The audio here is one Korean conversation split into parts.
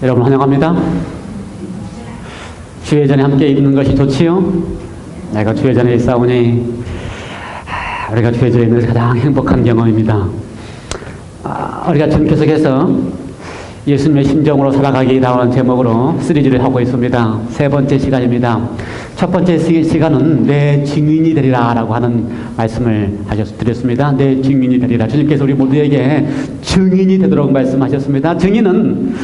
여러분 환영합니다. 주예전에 함께 있는 것이 좋지요? 내가 주예전에 있사오니 우리가 주예전에 있는 것이 가장 행복한 경험입니다. 우리가 지금 계속해서 예수님의 심정으로 살아가기라는 제목으로 시리즈를 하고 있습니다. 세 번째 시간입니다. 첫 번째 시간은 내 증인이 되리라 라고 하는 말씀을 드렸습니다. 내 증인이 되리라. 주님께서 우리 모두에게 증인이 되도록 말씀하셨습니다. 증인은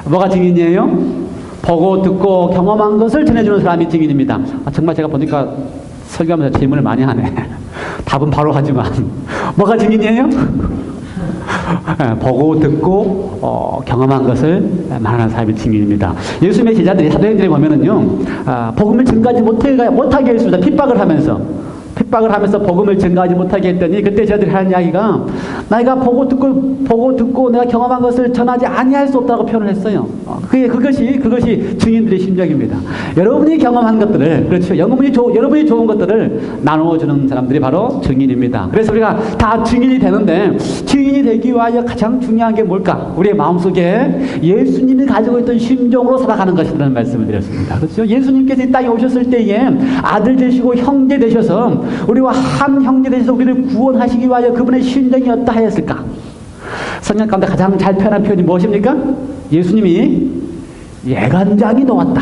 뭐가 증인이에요? 보고 듣고 경험한 것을 전해주는 사람이 증인입니다. 정말 제가 보니까 설교하면서 질문을 많이 하네. 답은 바로 하지만 뭐가 증인이에요? 보고 듣고 경험한 것을 말하는 사람이 증인입니다. 예수님의 제자들이 사도행전에 보면은요, 복음을 전가하지 못하게 했습니다. 핍박을 하면서 복음을 전가하지 못하게 했더니 그때 제자들이 하는 이야기가 내가 보고 듣고 내가 경험한 것을 전하지 아니할 수 없다고 표현을 했어요. 그것이 증인들의 심정입니다. 여러분이 경험한 것들을, 그렇죠, 여러분이 좋은 것들을 나누어주는 사람들이 바로 증인입니다. 그래서 우리가 다 증인이 되는데, 증인이 되기 위하여 가장 중요한 게 뭘까? 우리의 마음속에 예수님이 가지고 있던 심정으로 살아가는 것이라는 말씀을 드렸습니다. 그렇죠? 예수님께서 이 땅에 오셨을 때에 아들 되시고 형제 되셔서 우리와 한 형제 되셔서 우리를 구원하시기 위하여 그분의 심정이 어떠하였을까? 성경 가운데 가장 잘 표현한 표현이 무엇입니까? 예수님이 애간장이 녹았다.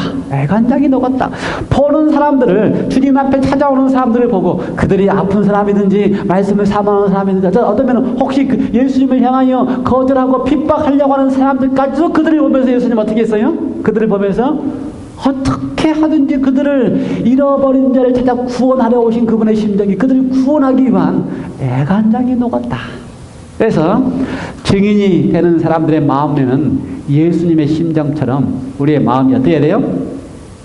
보는 사람들을, 주님 앞에 찾아오는 사람들을 보고, 그들이 아픈 사람이든지 말씀을 사모하는 사람이든지, 어쩌면 혹시 예수님을 향하여 거절하고 핍박하려고 하는 사람들까지도 그들을 보면서 예수님 어떻게 했어요? 그들을 보면서 어떻게 하든지 그들을 잃어버린 자를 찾아 구원하려 오신 그분의 심정이 그들을 구원하기 위한 애간장이 녹았다. 그래서 증인이 되는 사람들의 마음에는 예수님의 심정처럼 우리의 마음이 어떻게 해야 돼요?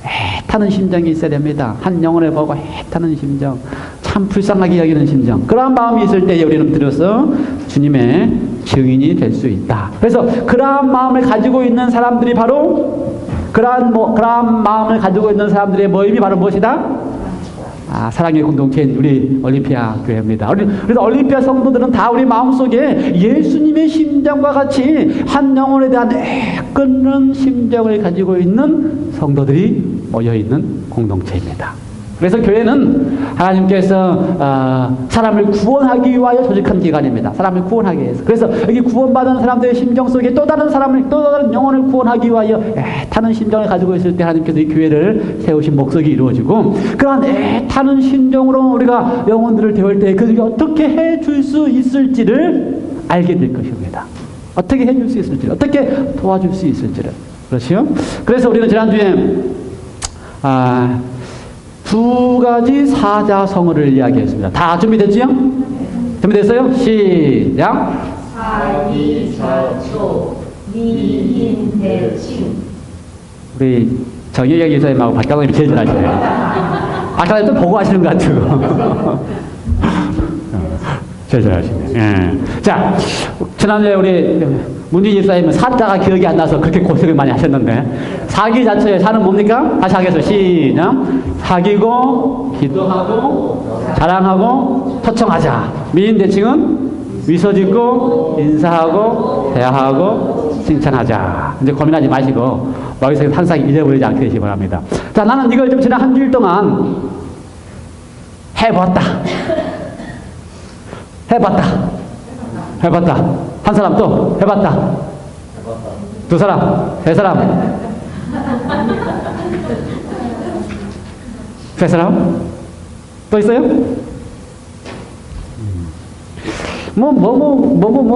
애타는 심정이 있어야 됩니다. 한 영혼을 보고 애타는 심정, 참 불쌍하게 여기는 심정, 그러한 마음이 있을 때에 우리는 들어서 주님의 증인이 될 수 있다. 그래서 그러한 마음을 가지고 있는 사람들이 바로 그러한 마음을 가지고 있는 사람들의 모임이 바로 무엇이다? 사랑의 공동체인 우리 올림피아 교회입니다. 그래서 올림피아 성도들은 다 우리 마음속에 예수님의 심정과 같이 한 영혼에 대한 애끓는 심정을 가지고 있는 성도들이 모여있는 공동체입니다. 그래서 교회는 하나님께서 사람을 구원하기 위하여 조직한 기관입니다. 사람을 구원하기 위해서. 그래서 여기 구원받은 사람들의 심정 속에 또 다른 영혼을 구원하기 위하여 애타는 심정을 가지고 있을 때 하나님께서 이 교회를 세우신 목적이 이루어지고, 그러한 애타는 심정으로 우리가 영혼들을 대할 때 그들이 어떻게 해줄 수 있을지를 알게 될 것입니다. 어떻게 해줄 수 있을지를, 어떻게 도와줄 수 있을지를. 그렇죠? 그래서 우리는 지난주에 두 가지 사자성어를 이야기했습니다. 다 준비됐지요? 준비됐어요? 시작! 사기저초 미인대칭. 우리 정혜경 기사님하고 박강원님이 제일 잘하시네요. 박강원님 또 보고 하시는 것 같아요. 제일 잘하시네요. 예. 자, 지난주에 우리 문진 집사님은 사자가 기억이 안 나서 그렇게 고생을 많이 하셨는데, 사기 자체의 사는 뭡니까? 다시 하겠습니다. 시작! 사기고, 기도하고, 자랑하고, 토청하자. 미인대칭은 미소 짓고, 인사하고, 대화하고, 칭찬하자. 이제 고민하지 마시고 머릿속에 항상 잊어버리지 않게 되시기 바랍니다. 자, 나는 이걸 좀 지난 한 주일 동안 해봤다. 한 사람 또 해봤다. 두 사람, 세 사람, 세 사람 또 있어요?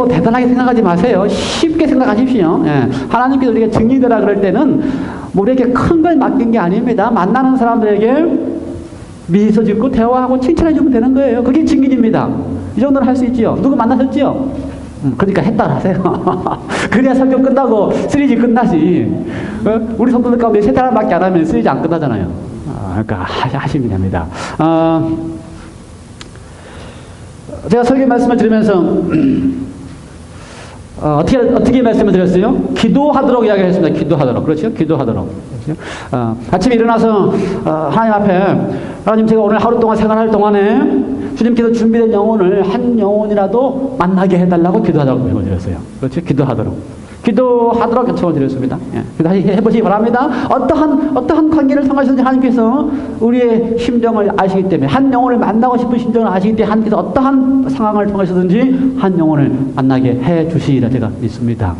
대단하게 생각하지 마세요. 쉽게 생각하십시오. 예. 하나님께서 우리가 증인되라 그럴 때는 우리에게 큰 걸 맡긴 게 아닙니다. 만나는 사람들에게 미소 짓고 대화하고 칭찬해주면 되는 거예요. 그게 증인입니다. 이 정도는 할 수 있지요. 누구 만나셨지요? 그러니까 했다 하세요. 그래야 설교 끝나고 시리즈 끝나지. 우리 성도들 가운데 세 사람밖에 안 하면 시리즈 안 끝나잖아요. 그러니까 하시면 됩니다. 제가 설교 말씀을 들으면서 어떻게 말씀을 드렸어요? 기도하도록 이야기했습니다. 기도하도록. 그렇죠? 기도하도록. 그렇죠? 아침에 일어나서 하나님 앞에, 하나님, 제가 오늘 하루 동안 생활할 동안에 주님께서 준비된 영혼을 한 영혼이라도 만나게 해달라고 기도하도록 말씀을 드렸어요. 그렇죠? 기도하도록. 기도하도록 요청을 드렸습니다. 예, 해보시기 바랍니다. 어떠한 관계를 통하시든지 하나님께서 우리의 심정을 아시기 때문에, 한 영혼을 만나고 싶은 심정을 아시기 때문에 하나님께서 어떠한 상황을 통하시든지 한 영혼을 만나게 해 주시리라 제가 믿습니다.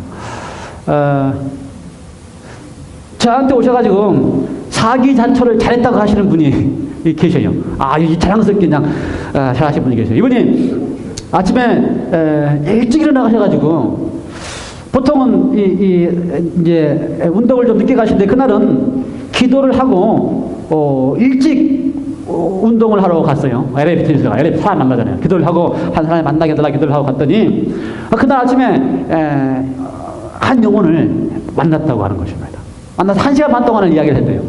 저한테 오셔가지고 사기 잔초를 잘했다고 하시는 분이 계셔요. 이 자랑스럽게 그냥 잘하시는 분이 계셔요. 이분이 아침에 일찍 일어나가셔가지고, 보통은 이제 운동을 좀 늦게 가시는데, 그날은 기도를 하고 일찍 운동을 하러 갔어요. 엘리베이터 사람 만나잖아요. 기도를 하고 한 사람이 만나게 해달라 기도를 하고 갔더니, 그날 아침에 한 영혼을 만났다고 하는 것입니다. 만나서 1시간 반 동안을 이야기를 했대요.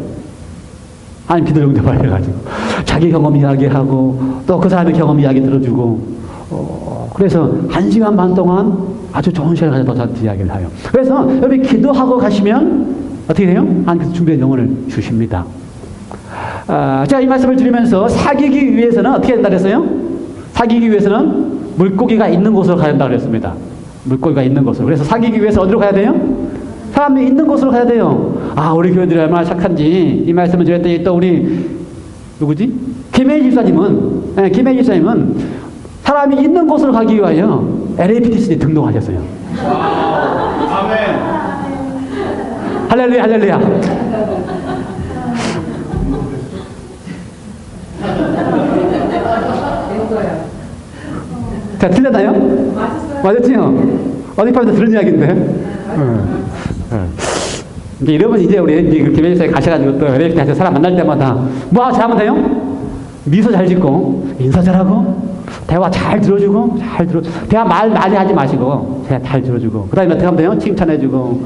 하나님 기도 응답을 해가지고 자기 경험 이야기하고 또 그 사람의 경험 이야기 들어주고, 그래서 1시간 반 동안 아주 좋은 시간을 가져서 저한테 이야기를 해요. 그래서 여러분이 기도하고 가시면 어떻게 돼요? 하나님께서 준비된 영혼을 주십니다. 제가 이 말씀을 드리면서 사귀기 위해서는 어떻게 된다 그랬어요? 사귀기 위해서는 물고기가 있는 곳으로 가야 된다고 그랬습니다. 물고기가 있는 곳으로. 그래서 사귀기 위해서 어디로 가야 돼요? 사람이 있는 곳으로 가야 돼요. 우리 교회들이 얼마나 착한지 이 말씀을 드렸더니, 또 우리 누구지? 김혜희 집사님은 사람이 있는 곳으로 가기 위하여 LAPTC에 등록하셨어요. 아멘. 할렐루야, 할렐루야. 자, 틀렸나요? 맞았죠? 어디 파면서 들은 이야기인데. 이러면 이제 우리 김혜지사에 가셔가지고 또 LAPT 하셔서 사람 만날 때마다 뭐 잘하면 돼요? 미소 잘 짓고 인사 잘하고 대화 잘 들어주고 대화 많이 하지 마시고 잘 들어주고, 그 다음에 어떻게 하면 돼요? 칭찬해주고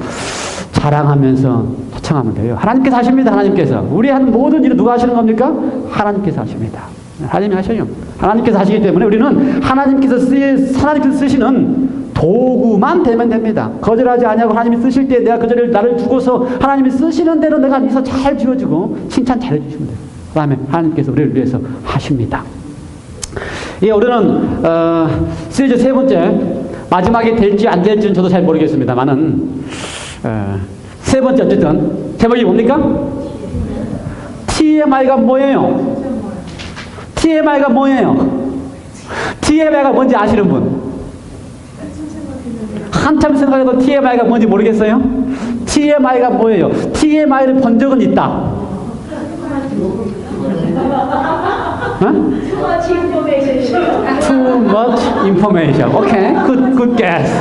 자랑하면서 초청하면 돼요. 하나님께서 하십니다. 하나님께서 우리 하는 모든 일을 누가 하시는 겁니까? 하나님께서 하십니다. 하나님이 하셔요. 하나님께서 하시기 때문에 우리는 하나님께서 쓰시는 도구만 되면 됩니다. 거절하지 않냐고 하나님이 쓰실 때 내가 그 자리를 나를 두고서 하나님이 쓰시는 대로 내가 미소 잘 지어주고 칭찬 잘 해주시면 돼요. 그 다음에 하나님께서 우리를 위해서 하십니다. 우리는 시리즈 3번째, 마지막에 될지 안 될지는 저도 잘 모르겠습니다만은 3번째 어쨌든 제목이 뭡니까? TMI가 뭐예요? TMI가 뭐예요? TMI가 뭔지 아시는 분? 한참 생각해도 TMI가 뭔지 모르겠어요? TMI가 뭐예요? TMI를 본 적은 있다. Too much information. Okay, good guess.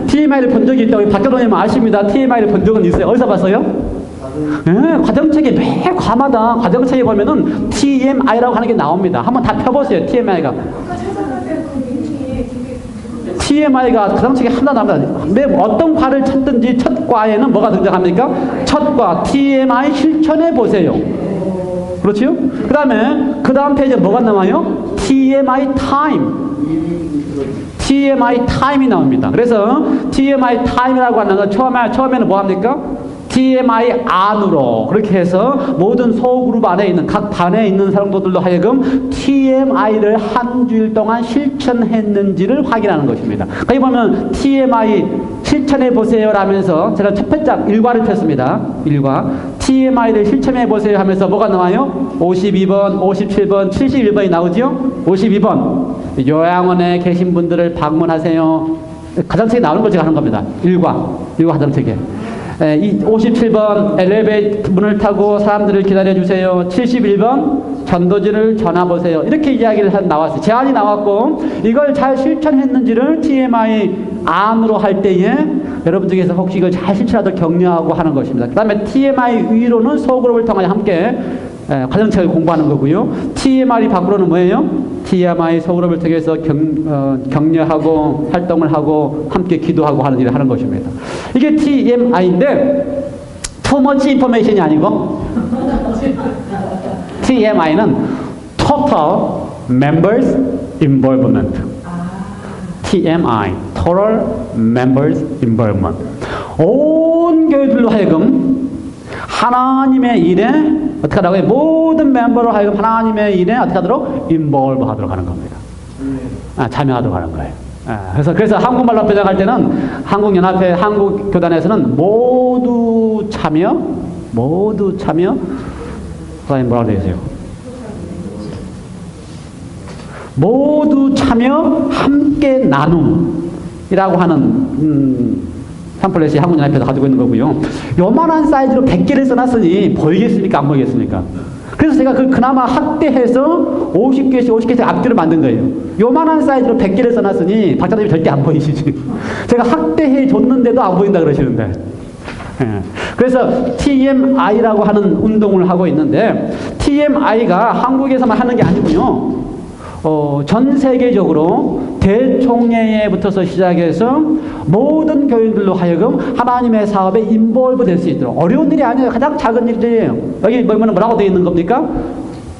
TMI를 본 적이 있다고 박교동님 아십니다. TMI를 본 적은 있어요. 어디서 봤어요? 과정책에 매 과마다 과정책에 보면은 TMI라고 하는 게 나옵니다. 한번 다 펴보세요. TMI가 과정책에 하나 나옵니다. 매 어떤 과를 찾든지 첫 과에는 뭐가 등장합니까? 첫 과 TMI 실천해 보세요. 그렇죠? 그 다음 페이지에 뭐가 나와요? TMI 타임이 나옵니다. 그래서 TMI 타임이라고 하는 건 처음에는 뭐 합니까? TMI 안으로 그렇게 해서 모든 소그룹 안에 있는 각 반에 있는 사람들로 하여금 TMI를 한 주일 동안 실천했는지를 확인하는 것입니다. 거기 보면 TMI 실천해 보세요 라면서 제가 첫 편장 1과를 폈습니다. 1과 TMI를 실천해 보세요 하면서 뭐가 나와요? 52번, 57번, 71번이 나오죠? 52번 요양원에 계신 분들을 방문하세요. 가정책에 나오는 걸 제가 하는 겁니다. 1과 가정책에 57번 엘리베이터 문을 타고 사람들을 기다려주세요. 71번 전도지를 전화보세요. 이렇게 이야기를 나왔어요. 제안이 나왔고 이걸 잘 실천했는지를 TMI 안으로 할 때에 여러분 중에서 혹시 이걸 잘 실천하도록 격려하고 하는 것입니다. 그 다음에 TMI 위로는 소그룹을 통하여 함께 과정책을 공부하는 거고요. TMI 밖으로는 뭐예요? TMI 소그룹을 통해서 격려하고 활동을 하고 함께 기도하고 하는 일을 하는 것입니다. 이게 TMI인데 too much information이 아니고 TMI는 Total Members Involvement. TMI Total Members Involvement. 온 교회들로 하여금 하나님의 일에 어떻게 하라고요? 모든 멤버로 하여금 하나님의 일에 어떻게 하도록? 인볼브 하도록 하는 겁니다. 참여하도록 하는 거예요. 그래서 한국말로 표현할 때는 한국연합회, 한국교단에서는 모두 참여, 그다음에 뭐라고 되어 있어요? 모두 참여, 함께 나눔이라고 하는 팜플렛이 한국연합회에서 가지고 있는 거고요. 요만한 사이즈로 100개를 써놨으니 보이겠습니까? 안 보이겠습니까? 그래서 제가 그나마 확대해서 50개씩 앞뒤로 만든 거예요. 요만한 사이즈로 100개를 써놨으니 박사님이 절대 안 보이시지. 제가 확대해 줬는데도 안 보인다 그러시는데. 그래서 TMI라고 하는 운동을 하고 있는데, TMI가 한국에서만 하는 게 아니고요. 전 세계적으로 대총회에부터서 시작해서 모든 교인들로 하여금 하나님의 사업에 인볼브 될 수 있도록, 어려운 일이 아니에요. 가장 작은 일이에요. 여기 뭐라고 되어 있는 겁니까?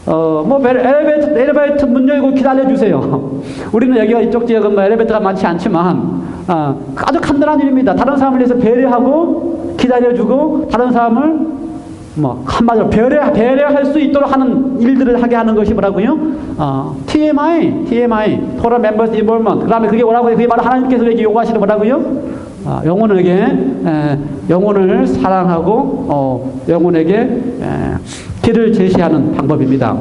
엘리베이터 문 열고 기다려주세요. 우리는 여기가 이쪽 지역은 엘리베이터가 많지 않지만, 아주 간단한 일입니다. 다른 사람을 위해서 배려하고 기다려주고, 다른 사람을 한마디로 배려할 수 있도록 하는 일들을 하게 하는 것이 뭐라고요? TMI, Total Members Involvement. 그 다음에 그게 뭐라고 해요? 그게 바로 하나님께서 여기 요구하시는 뭐라고요? 영혼을 사랑하고, 영혼에게 길을 제시하는 방법입니다.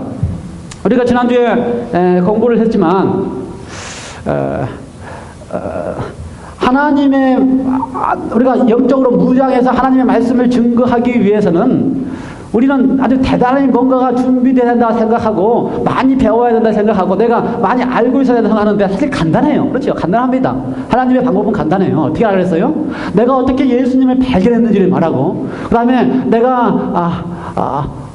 우리가 지난주에 공부를 했지만, 하나님의, 우리가 영적으로 무장해서 하나님의 말씀을 증거하기 위해서는 우리는 아주 대단히 뭔가가 준비되어야 된다고 생각하고, 많이 배워야 된다고 생각하고, 내가 많이 알고 있어야 된다고 생각하는데 사실 간단해요. 그렇죠? 간단합니다. 하나님의 방법은 간단해요. 어떻게 알았어요? 내가 어떻게 예수님을 발견했는지를 말하고, 그 다음에 내가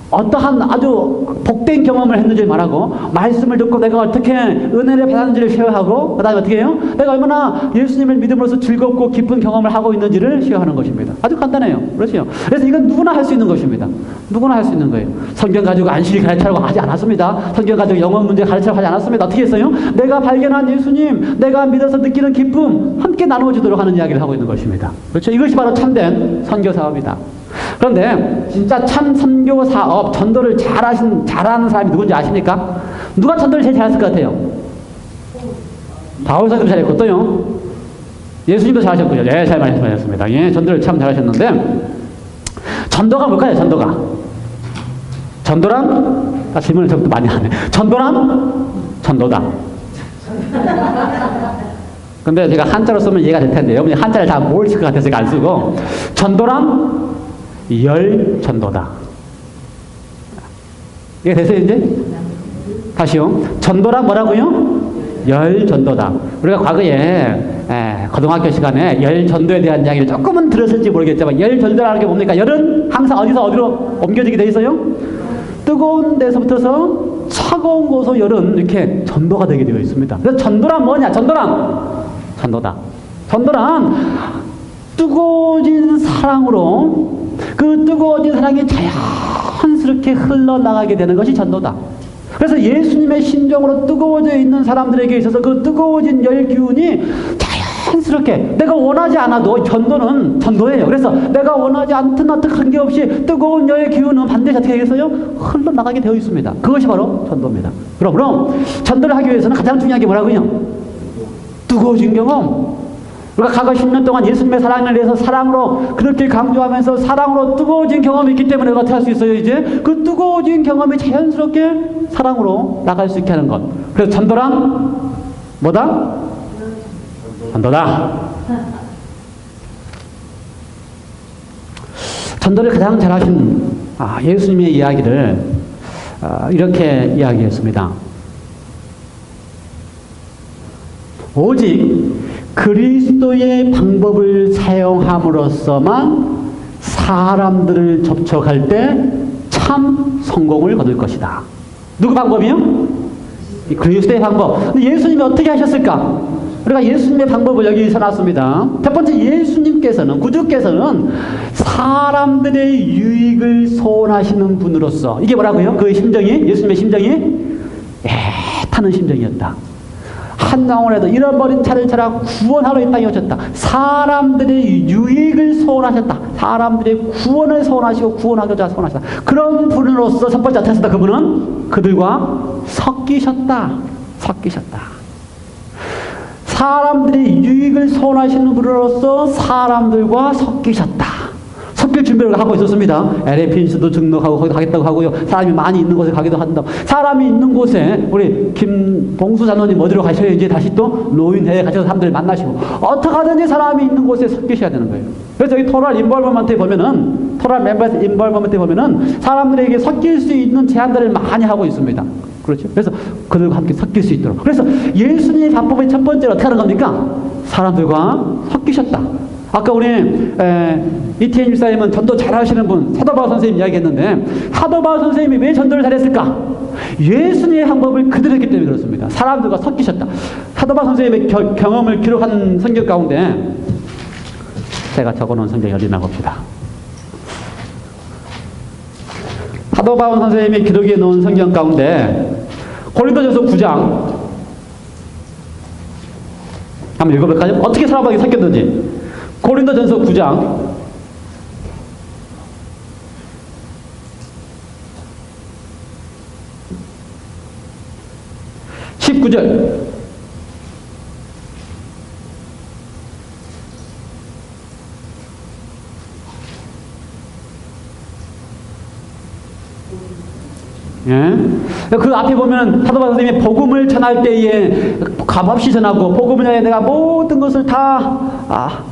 어떠한 아주 복된 경험을 했는지를 말하고, 말씀을 듣고 내가 어떻게 은혜를 받았는지를 쉐어하고, 그 다음에 어떻게 해요? 내가 얼마나 예수님을 믿음으로써 즐겁고 기쁜 경험을 하고 있는지를 쉐어하는 것입니다. 아주 간단해요. 그렇죠? 그래서 이건 누구나 할 수 있는 것입니다. 누구나 할 수 있는 거예요. 성경 가지고 안식일 가르치라고 하지 않았습니다. 성경 가지고 영혼 문제 가르치라고 하지 않았습니다. 어떻게 했어요? 내가 발견한 예수님, 내가 믿어서 느끼는 기쁨 함께 나누어주도록 하는 이야기를 하고 있는 것입니다. 그렇죠? 이것이 바로 참된 선교 사업이다. 그런데 진짜 참 선교 사업, 전도를 잘하는 사람이 누군지 아십니까? 누가 전도를 제일 잘했을 것 같아요? 바울 사도도 잘했고, 또요? 예수님도 잘하셨고요. 네, 잘 말씀하셨습니다. 예, 전도를 참 잘하셨는데, 전도가 뭘까요? 전도란? 질문을 저부터 많이 하네. 전도란? 전도다. 근데 제가 한자로 쓰면 이해가 될 텐데, 여러분이 한자를 다 모르실 것 같아서 제가 안 쓰고, 전도란? 열전도다. 이게 됐어요, 이제? 다시요. 전도란 뭐라고요? 열전도다. 우리가 과거에 고등학교 시간에 열전도에 대한 이야기를 조금은 들었을지 모르겠지만, 열전도라는 게 뭡니까? 열은 항상 어디로 옮겨지게 돼 있어요? 뜨거운 데서부터서 차가운 곳으로 열은 이렇게 전도가 되게 되어 있습니다. 그래서 전도란 뭐냐? 전도다. 전도란 뜨거워진 사랑으로, 그 뜨거워진 사랑이 자연스럽게 흘러나가게 되는 것이 전도다. 그래서 예수님의 심정으로 뜨거워져 있는 사람들에게 있어서 그 뜨거워진 열 기운이 자연스럽게, 내가 원하지 않아도 전도는 전도예요. 그래서 내가 원하지 않든 관계없이 뜨거운 열 기운은 반드시 어떻게 되겠어요? 흘러나가게 되어 있습니다. 그것이 바로 전도입니다. 그럼 전도를 하기 위해서는 가장 중요한 게 뭐라고요? 뜨거워진 경험. 우리가 과거 10년 동안 예수님의 사랑을 위해서 사랑으로 그렇게 강조하면서 사랑으로 뜨거워진 경험이 있기 때문에 어떻게 할 수 있어요? 이제 그 뜨거워진 경험이 자연스럽게 사랑으로 나갈 수 있게 하는 것. 그래서 전도란 뭐다? 전도다. 전도를 가장 잘하신 예수님의 이야기를 이렇게 이야기했습니다. 오직 그리스도의 방법을 사용함으로써만 사람들을 접촉할 때 참 성공을 거둘 것이다. 누구 방법이요? 그리스도의 방법. 근데 예수님이 어떻게 하셨을까? 우리가 예수님의 방법을 여기 써놨습니다. 첫 번째, 예수님께서는, 구주께서는 사람들의 유익을 소원하시는 분으로서, 이게 뭐라고요? 그 심정이, 예수님의 심정이 애타는 심정이었다. 한 영혼에도 잃어버린 차를 찾아 구원하러 이 땅에 오셨다. 사람들의 유익을 소원하셨다. 사람들의 구원을 소원하시고 구원하고자 소원하셨다. 그런 분으로서 첫 번째 어떻게 하셨다? 그분은 그들과 섞이셨다. 사람들이 유익을 소원하시는 분으로서 사람들과 섞이셨다. 섞일 준비를 하고 있었습니다. LA 핀스도 등록하고 거기도 가겠다고 하고요. 사람이 많이 있는 곳에 가기도 한다고. 사람이 있는 곳에 우리 김봉수 장로님 어디로 가셔야지 다시 또 노인회에 가셔서 사람들 만나시고 어떻게 하든지 사람이 있는 곳에 섞이셔야 되는 거예요. 그래서 여기 토랄 인벌버먼트에 보면은 토랄 멤버스 인벌버먼트에 보면은 사람들에게 섞일 수 있는 제안들을 많이 하고 있습니다. 그렇죠? 그래서 그들과 함께 섞일 수 있도록. 그래서 예수님의 방법의 첫 번째로 어떻게 하는 겁니까? 사람들과 섞이셨다. 아까 우리 이태인 집사님은 전도 잘하시는 분 사도바울 선생님 이야기했는데 사도바울 선생님이 왜 전도를 잘했을까? 예수님의 방법을 그대로 했기 때문에 그렇습니다. 사람들과 섞이셨다. 사도바울 선생님의 경험을 기록한 성경 가운데 제가 적어놓은 성경이 어디나 봅시다. 사도바울 선생님이 기록해 놓은 성경 가운데 고린도전서 9장 한번 읽어볼까요? 어떻게 사람에게 섞였는지. 고린도전서 9장 19절 예? 그 앞에 보면 사도바울 선생님이 복음을 전할 때에 값없이 전하고 복음을 전해 내가 모든 것을 다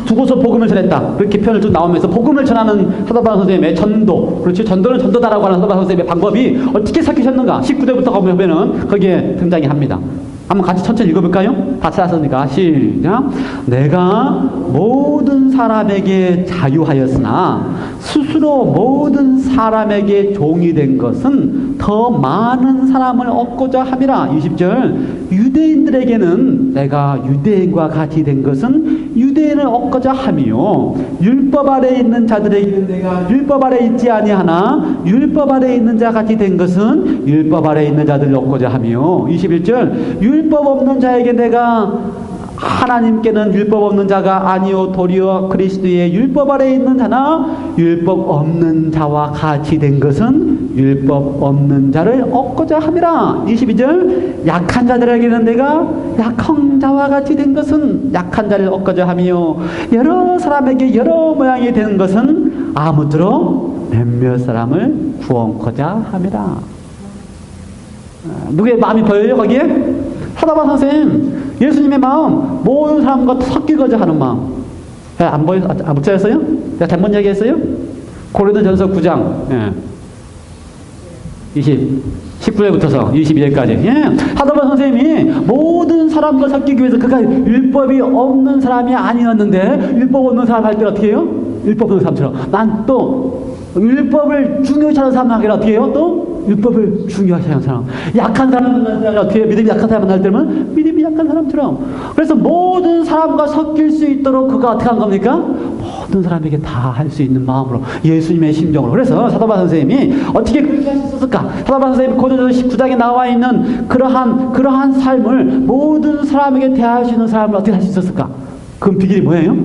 두고서 복음을 전했다. 그렇게 표현을 쭉 나오면서 복음을 전하는 사도바울 선생님의 전도, 그렇죠? 전도는 전도다라고 하는 사도바울 선생님의 방법이 어떻게 섞이셨는가? 19절부터 가보면은 거기에 등장이 합니다. 한번 같이 천천히 읽어볼까요? 같이 하셨으니까 시작. 내가 모든 사람에게 자유하였으나 스스로 모든 사람에게 종이 된 것은 더 많은 사람을 얻고자 함이라. 20절. 유대인들에게는 내가 유대인과 같이 된 것은 유대인을 얻고자 함이요 율법 아래 있는 자들에게는 내가 율법 아래 있지 아니하나 율법 아래 있는 자 같이 된 것은 율법 아래 있는 자들을 얻고자 함이요 21절. 율법 없는 자에게 내가 하나님께는 율법 없는 자가 아니요 도리어 그리스도의 율법 아래 있는 자나 율법 없는 자와 같이 된 것은 율법 없는 자를 얻고자 함이라. 22절. 약한 자들에게는 내가 약한 자와 같이 된 것은 약한 자를 얻고자 함이요 여러 사람에게 여러 모양이 되는 것은 아무쪼록 몇몇 사람을 구원코자 함이라. 누구의 마음이 보여요 거기에? 사도바울 선생님 예수님의 마음 모든 사람과 섞이고자 하는 마음. 안 보여? 못 찾았어요? 제가 잘못 얘기했어요? 고린도전서 9장 19절부터서 22절까지. 사도바울 선생님이 모든 사람과 섞이기 위해서 그가 율법이 없는 사람이 아니었는데 율법 없는 사람 할 때 어떻게 해요? 율법 없는 사람처럼 난 또 율법을 중요시하는 사람 하기를 어떻게 해요? 또 율법을 중요시하는 사람. 약한 사람은 어떻게 해요? 믿음이 약한 사람 만날 때는 믿음이 약한 사람처럼. 그래서 모든 사람과 섞일 수 있도록 그가 어떻게 한 겁니까? 모든 사람에게 다 할 수 있는 마음으로 예수님의 심정으로. 그래서 사도바울 선생님이 어떻게 그렇게 할 수 있었을까? 사도바울 선생님이 고린도전서 19장에 나와 있는 그러한 삶을 모든 사람에게 대할 수 있는 사람을 어떻게 할 수 있었을까? 그 비결이 뭐예요?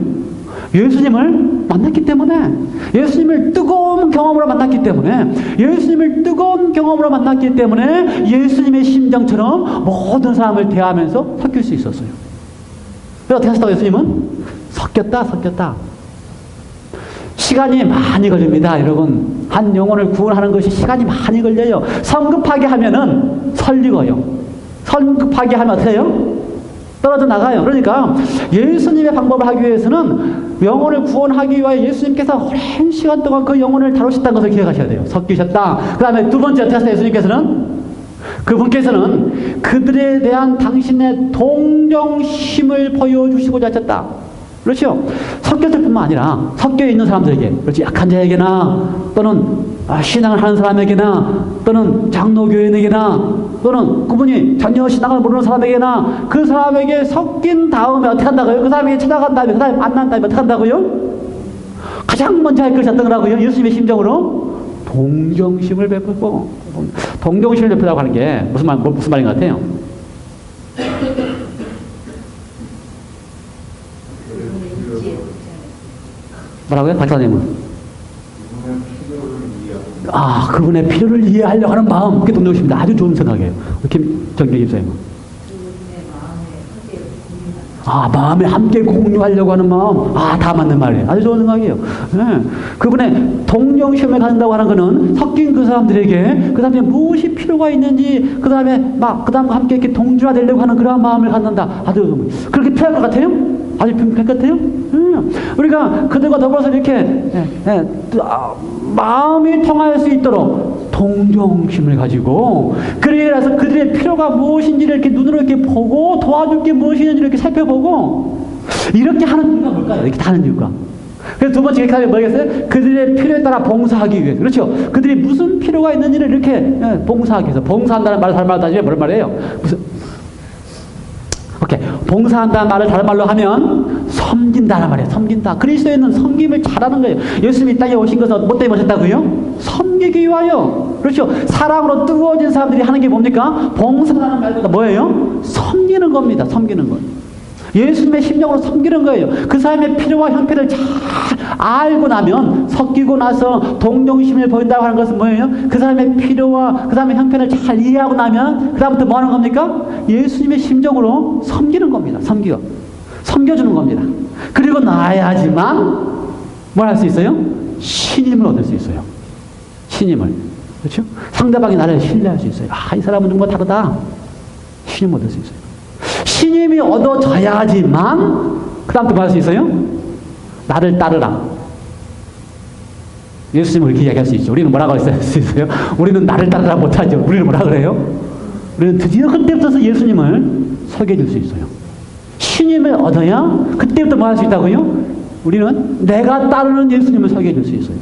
예수님을 만났기 때문에, 예수님을 뜨거운 경험으로 만났기 때문에, 예수님을 뜨거운 경험으로 만났기 때문에 예수님의 심정처럼 모든 사람을 대하면서 섞일 수 있었어요. 그래서 어떻게 하셨다고 예수님은? 섞였다. 시간이 많이 걸립니다, 여러분. 한 영혼을 구원하는 것이 시간이 많이 걸려요. 성급하게 하면은 설리고요. 성급하게 하면 어떻게 해요? 떨어져 나가요. 그러니까 예수님의 방법을 하기 위해서는 영혼을 구원하기 위하여 예수님께서 오랜 시간 동안 그 영혼을 다루셨다는 것을 기억하셔야 돼요. 섞이셨다. 그 다음에 두 번째 어떻게 하셨어요? 예수님께서는? 그분께서는 그들에 대한 당신의 동정심을 보여주시고자 하셨다. 그렇죠? 섞였을 뿐만 아니라 섞여있는 사람들에게, 그렇지, 약한 자에게나 또는 신앙을 하는 사람에게나 또는 장로교인에게나 또는 그분이 전혀 신앙을 모르는 사람에게나 그 사람에게 섞인 다음에 어떻게 한다고요? 그 사람에게 찾아간 다음에 그 사람이 만난 다음에 어떻게 한다고요? 가장 먼저 할 것이 어떤 거라고요? 예수님의 심정으로 동정심을 베풀고. 동정심을 베풀라고 하는 게 무슨 말인 것 같아요? 뭐라고요? 박사님은? 그분의 필요를 이해하려고 하는 마음, 그게 동정심입니다. 아주 좋은 생각이에요. 김정경 집사님은? 마음에 함께 공유하려고 하는 마음. 다 맞는 말이에요. 아주 좋은 생각이에요. 예. 그분의 동정심을 갖는다고 하는 것은 섞인 그 사람들에게 그 사람들이 무엇이 필요가 있는지 그 다음에 그 다음과 함께 이렇게 동조가 되려고 하는 그러한 마음을 갖는다. 아주 그렇게 필요할 것 같아요? 아주 필요할 것 같아요? 우리가 그들과 더불어서 이렇게 마음이 통할 수 있도록 동정심을 가지고 그래서 그들의 필요가 무엇인지를 이렇게 눈으로 이렇게 보고 도와줄 게 무엇인지를 이렇게 살펴보고 이렇게 하는 이유가 뭘까요? 이렇게 하는 이유가. 그래서 두 번째 이렇게 하면 뭐겠어요? 그들의 필요에 따라 봉사하기 위해서. 그렇죠? 그들이 무슨 필요가 있는지를 이렇게 봉사하기 위해서. 봉사한다는 말을 다른 말로 따지면 뭐란 말이에요? 봉사한다는 말을 다른 말로 하면 섬긴다는 말이에요. 섬긴다. 그리스도인은 섬김을 잘하는 거예요. 예수님이 이 땅에 오신 것은 뭐 때문에 오셨다고요? 섬기기 위하여. 그렇죠. 사랑으로 뜨거워진 사람들이 하는 게 뭡니까? 봉사하는 말보다 뭐예요? 섬기는 겁니다. 섬기는 것. 예수님의 심령으로 섬기는 거예요. 그 사람의 필요와 형편을 잘 알고 나면 섞이고 나서 동정심을 보인다고 하는 것은 뭐예요? 그 사람의 필요와 그 사람의 형편을 잘 이해하고 나면 그 다음부터 뭐 하는 겁니까? 예수님의 심정으로 섬기는 겁니다. 섬겨주는 겁니다. 그리고 나야지만 뭘 할 수 있어요? 신임을 얻을 수 있어요. 신임을. 그렇죠? 상대방이 나를 신뢰할 수 있어요. 이 사람은 누구와 다르다. 신임 얻을 수 있어요. 신임이 얻어져야지만 그 다음부터 뭐 할 수 있어요? 나를 따르라. 예수님을 그렇게 이야기할 수 있죠. 우리는 뭐라고 할 수 있어요? 우리는 나를 따르라 못하죠. 우리는 뭐라 그래요? 우리는 드디어 그때부터 예수님을 소개해 줄 수 있어요. 신임을 얻어야 그때부터 뭐 할 수 있다고요? 우리는 내가 따르는 예수님을 소개해 줄 수 있어요.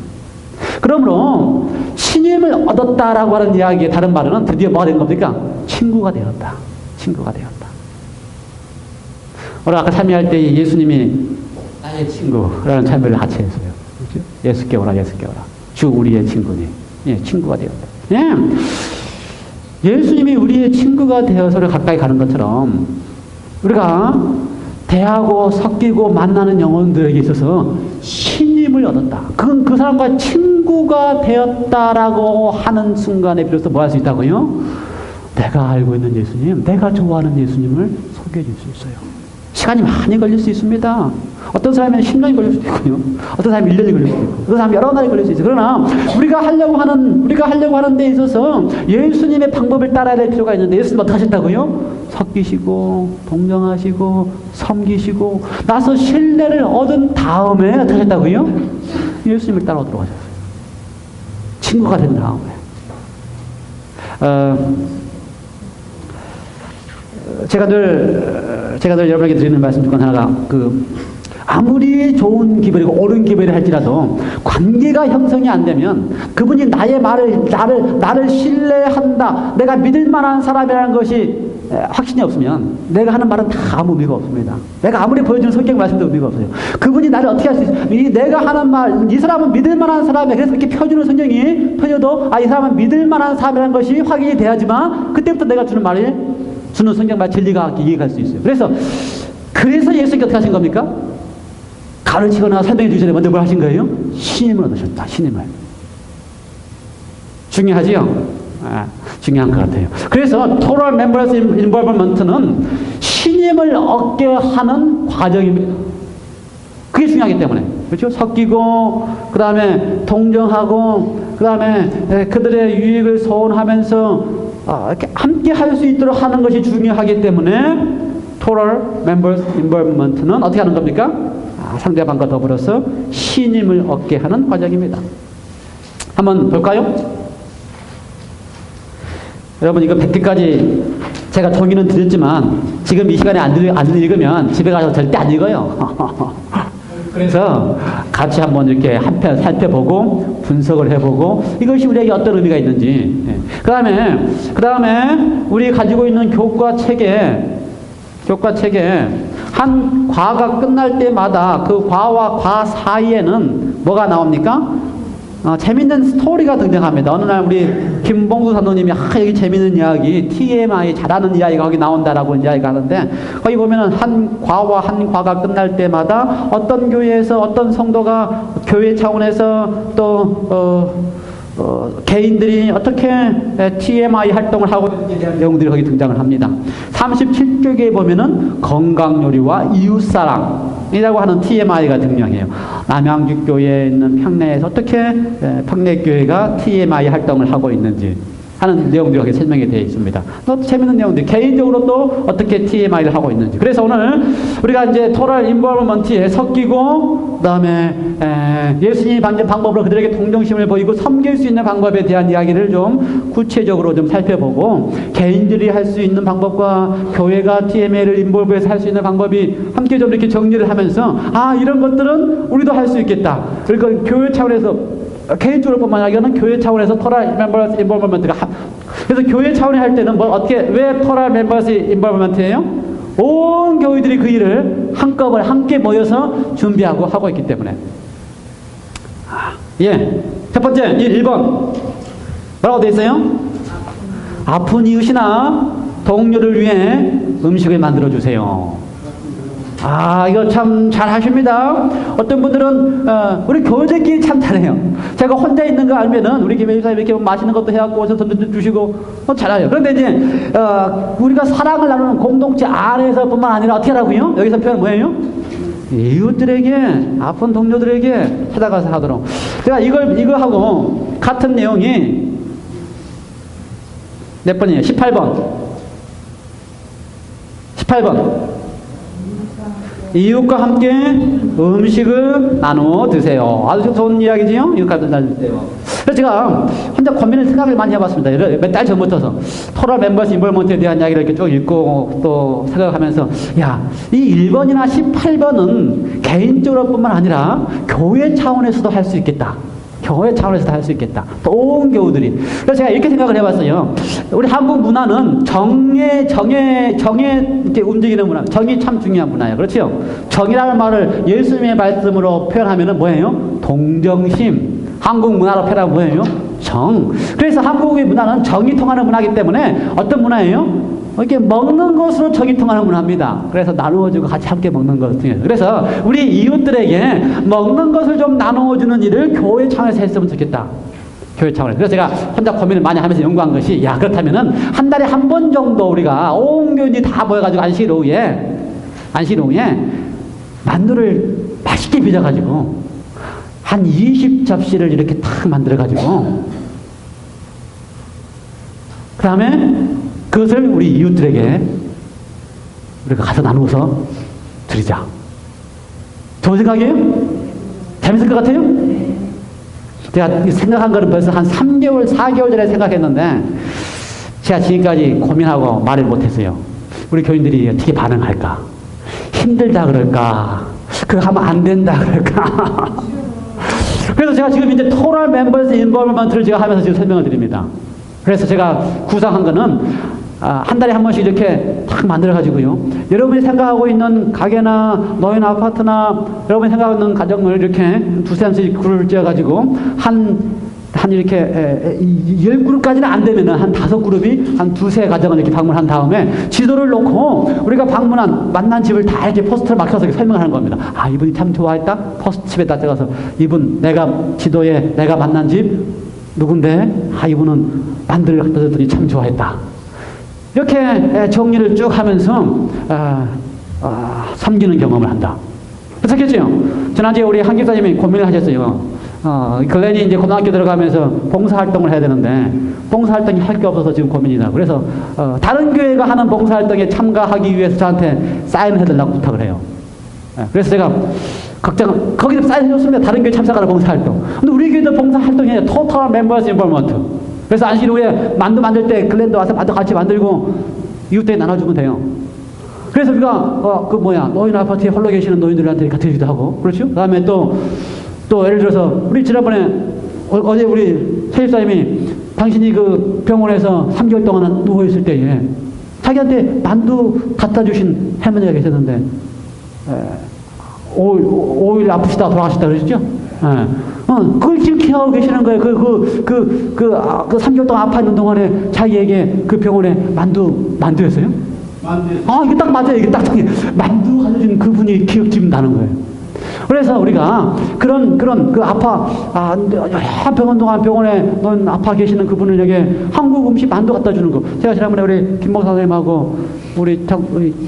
그러므로 신임을 얻었다라고 하는 이야기의 다른 말은 드디어 뭐가 된 겁니까? 친구가 되었다. 친구가 되었다. 오늘 아까 참여할 때 예수님이 나의 친구라는 참여를 같이 했어요. 그렇죠? 예수께 오라, 예수께 오라. 주 우리의 친구니. 친구가 되었다. 예수님이 우리의 친구가 되어서 가까이 가는 것처럼 우리가 대하고 섞이고 만나는 영혼들에게 있어서 신임을 얻었다. 그건 그 사람과 친구가 되었다라고 하는 순간에 비로소 뭐 할 수 있다고요? 내가 알고 있는 예수님, 내가 좋아하는 예수님을 소개해 줄 수 있어요. 시간이 많이 걸릴 수 있습니다. 어떤 사람은 10년이 걸릴 수도 있고요. 어떤 사람은 1년이 걸릴 수도 있고, 어떤 사람은 여러 날이 걸릴 수 있어요. 그러나 우리가 하려고 하는 데 있어서 예수님의 방법을 따라야 될 필요가 있는데 예수님 어떻게 하셨다고요? 섞이시고, 동정하시고, 섬기시고, 나서 신뢰를 얻은 다음에 어떻게 하셨다고요? 예수님을 따라오도록 하셨어요. 친구가 된 다음에. 제가 늘 여러분에게 드리는 말씀 중 하나가 아무리 좋은 기별이고 옳은 기별이 할지라도 관계가 형성이 안 되면 그분이 나의 나를 신뢰한다, 내가 믿을 만한 사람이라는 것이 확신이 없으면 내가 하는 말은 다 아무 의미가 없습니다. 내가 아무리 보여주는 성경 말씀도 의미가 없어요. 그분이 나를 어떻게 할 수 있어요? 내가 하는 말, 이 사람은 믿을 만한 사람이야. 그래서 이렇게 펴주는 성경이 펴줘도 이 사람은 믿을 만한 사람이라는 것이 확인이 돼야지만 그때부터 내가 주는 성경말 진리가 이해갈 수 있어요. 그래서 예수님께 어떻게 하신 겁니까? 가르치거나 설명해 주기 전에 먼저 뭘 하신 거예요? 신임을 얻으셨다. 신임을. 중요하지요? 중요한 것 같아요. 그래서 Total Members Involvement는 신임을 얻게 하는 과정입니다. 그게 중요하기 때문에. 그렇죠? 섞이고, 그 다음에 동정하고, 그 다음에 그들의 유익을 소원하면서 이렇게 함께 할 수 있도록 하는 것이 중요하기 때문에 Total Members Involvement는 어떻게 하는 겁니까? 상대방과 더불어서 신임을 얻게 하는 과정입니다. 한번 볼까요? 여러분 이거 100개까지 제가 종이는 드렸지만 지금 이 시간에 안 읽으면 집에 가서 절대 안 읽어요. 그래서 같이 한번 이렇게 한편 살펴보고 분석을 해보고 이것이 우리에게 어떤 의미가 있는지. 그 다음에 우리 가지고 있는 교과 책에 한 과가 끝날 때마다 그 과와 과 사이에는 뭐가 나옵니까? 재밌는 스토리가 등장합니다. 어느 날 우리 김봉수 사도님이 여기 재밌는 이야기, TMI 잘하는 이야기가 거기 나온다라고 이야기가 하는데 거기 보면은 한 과가 끝날 때마다 어떤 교회에서 어떤 성도가 교회 차원에서 또 개인들이 어떻게 TMI 활동을 하고 있는지에 대한 내용들이 거기 등장을 합니다. 37쪽에 보면은 건강요리와 이웃사랑이라고 하는 TMI가 등장해요. 남양주교회에 있는 평내에서 어떻게 평내교회가 TMI 활동을 하고 있는지 하는 내용들이 거기 설명이 되어 있습니다. 또 재밌는 내용들, 개인적으로 또 어떻게 TMI를 하고 있는지. 그래서 오늘 우리가 이제 토럴 인볼브먼트에 섞이고, 그 다음에 예수님이 방지 방법으로 그들에게 동정심을 보이고 섬길 수 있는 방법에 대한 이야기를 좀 구체적으로 좀 살펴보고, 개인들이 할 수 있는 방법과 교회가 TMI를 인볼브해서 할 수 있는 방법이 함께 좀 이렇게 정리를 하면서, 아, 이런 것들은 우리도 할 수 있겠다. 그러니까 교회 차원에서 개인적으로 뿐만 아니라 교회 차원에서 토럴 멤버스 인볼브먼트가 그래서 교회 차원에 할 때는 뭐 어떻게 왜 토럴 멤버스 인볼브먼트예요? 온 교회들이 그 일을 한꺼번에 함께 모여서 준비하고 하고 있기 때문에. 예, 첫 번째 1번 뭐라고 되어 있어요? 아픈 이웃이나 동료를 위해 음식을 만들어 주세요. 아, 이거 참 잘하십니다. 어떤 분들은 우리 교회들끼리 참 잘해요. 제가 혼자 있는 거 알면은 우리 교회에서 이렇게 맛있는 것도 해갖고 오셔서 던져주시고 잘해요. 그런데 이제 우리가 사랑을 나누는 공동체 안에서뿐만 아니라 어떻게 하라고요? 여기서 표현 뭐예요? 이웃들에게, 아픈 동료들에게 찾아가서 하도록. 제가 이거 하고 같은 내용이 몇 번이에요? 18번. 18번. 이웃과 함께 음식을 나누어 드세요. 아주 좋은 이야기지요? 이웃과 나누어 드세요. 그래서 제가 혼자 고민을 생각을 많이 해봤습니다. 몇 달 전부터서 토럴 멤버스 인볼먼트에 대한 이야기를 이렇게 쭉 읽고 또 생각하면서, 야, 이 1번이나 18번은 개인적으로 뿐만 아니라 교회 차원에서도 할 수 있겠다. 교회 차원에서도 할 수 있겠다. 또 온 교우들이. 그래서 제가 이렇게 생각을 해봤어요. 우리 한국 문화는 정에 이렇게 움직이는 문화. 정이 참 중요한 문화예요. 그렇죠? 정이라는 말을 예수님의 말씀으로 표현하면은 뭐예요? 동정심. 한국 문화로 표현하면 뭐예요? 정. 그래서 한국의 문화는 정이 통하는 문화이기 때문에 어떤 문화예요? 이렇게 먹는 것으로 정이 통하는 문화입니다. 그래서 나누어주고 같이 함께 먹는 것 중에서. 그래서 우리 이웃들에게 먹는 것을 좀 나누어주는 일을 교회 차원에서 했으면 좋겠다. 교회 차원에서. 그래서 제가 혼자 고민을 많이 하면서 연구한 것이, 야, 그렇다면은 한 달에 한 번 정도 우리가 온 교인들이 다 모여가지고 안식 오후에 만두를 맛있게 빚어가지고 한 20접시를 이렇게 탁 만들어가지고 그 다음에 그것을 우리 이웃들에게 우리가 가서 나누어서 드리자. 좋은 생각이에요? 재밌을 것 같아요? 제가 생각한 거는 벌써 한 3개월, 4개월 전에 생각했는데 제가 지금까지 고민하고 말을 못했어요. 우리 교인들이 어떻게 반응할까? 힘들다 그럴까? 그거 하면 안 된다 그럴까? 그래서 제가 지금 이제 토럴 멤버스 인볼브먼트를 제가 하면서 지금 설명을 드립니다. 그래서 제가 구상한 거는 한 달에 한 번씩 이렇게 탁 만들어가지고요. 여러분이 생각하고 있는 가게나 노인 아파트나 여러분이 생각하고 있는 가정을 이렇게 두세 명씩 그룹을 지어가지고 한 이렇게 10그룹까지는 안 되면은 한 5그룹이 한 두세 가정을 이렇게 방문한 다음에 지도를 놓고 우리가 만난 집을 다 이렇게 포스터를 막혀서 이렇게 설명하는 겁니다. 아, 이분이 참 좋아했다? 포스트집에다 적어서 이분 지도에 내가 만난 집 누군데? 아, 이분은 만두를 갖다 줬더니 참 좋아했다. 이렇게 정리를 쭉 하면서 섬기는 경험을 한다. 그렇겠죠? 지난주에 우리 한 기사님이 고민을 하셨어요. 글렌이 이제 고등학교 들어가면서 봉사활동을 해야 되는데 봉사활동이 할 게 없어서 지금 고민이다. 그래서 다른 교회가 하는 봉사활동에 참가하기 위해서 저한테 사인을 해달라고 부탁을 해요. 그래서 제가 거기서 사인해줬습니다. 다른 교회 참석하는 봉사활동. 근데 우리 교회도 봉사활동이에요. 토탈 멤버스 인볼먼트. 그래서 안식 후에 만두 만들 때 글렌도 와서 만두 같이 만들고 이웃들에 나눠주면 돼요. 그래서 우리가 노인 아파트에 홀로 계시는 노인들한테 같이 드리기도 하고, 그렇죠? 그 다음에 또 예를 들어서 우리 지난번에 어제 우리 세입사님이 당신이 그 병원에서 3개월 동안 누워있을 때에 자기한테 만두 갖다 주신 할머니가 계셨는데 5일 아프시다가 돌아가셨다 그러셨죠? 그걸 지금 케어하고 계시는 거예요. 그 3개월 동안 아파 있는 동안에 자기에게 그 병원에 만두였어요? 만두. 이게 딱 맞아요. 이게 딱 만두 가져준 그분이 기억 지금 나는 거예요. 그래서 우리가 그런 그 병원 동안 병원에 넌 아파 계시는 그분에게 한국 음식 만두 갖다 주는 거. 제가 지난번에 우리 김 목사님하고 우리